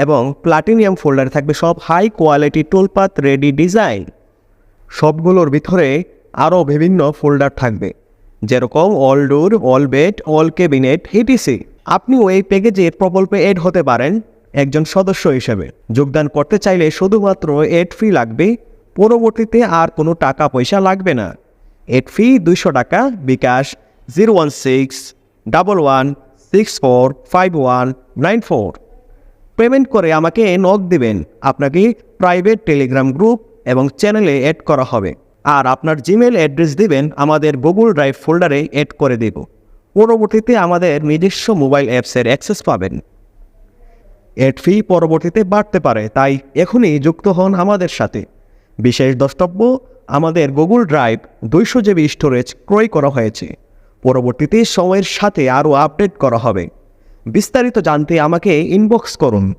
এবং প্লাটিনিয়াম ফোল্ডারে থাকবে সব high quality toolpath ready design. সবগুলোর ভিতরে আরও বিভিন্ন ফোল্ডার থাকবে, যেরকম all door, all bed, all cabinet, etc. আপনিও এই প্যাকেজের প্রকল্পে এড হতে পারেন একজন সদস্য হিসেবে। যোগদান করতে চাইলে শুধুমাত্র এড ফি লাগবে, পরবর্তীতে আর কোনো টাকা পয়সা লাগবে না। এড ফি 200 টাকা, বিকাশ 01611645194। পেমেন্ট করে আমাকে নক দিবেন, আপনাকে প্রাইভেট টেলিগ্রাম গ্রুপ এবং চ্যানেলে অ্যাড করা হবে। আর আপনার জিমেল অ্যাড্রেস দিবেন, আমাদের গুগল ড্রাইভ ফোল্ডারে অ্যাড করে দেব। পরবর্তীতে আমাদের নিজস্ব মোবাইল অ্যাপসের অ্যাক্সেস পাবেন। অ্যাড ফি পরবর্তীতে বাড়তে পারে, তাই এখনই যুক্ত হন আমাদের সাথে। বিশেষ দ্রষ্টব্য, আমাদের গুগল ড্রাইভ 200 জিবি স্টোরেজ ক্রয় করা হয়েছে, পরবর্তীতে সময়ের সাথে আরও আপডেট করা হবে। বিস্তারিত জানতে আমাকে ইনবক্স করুন।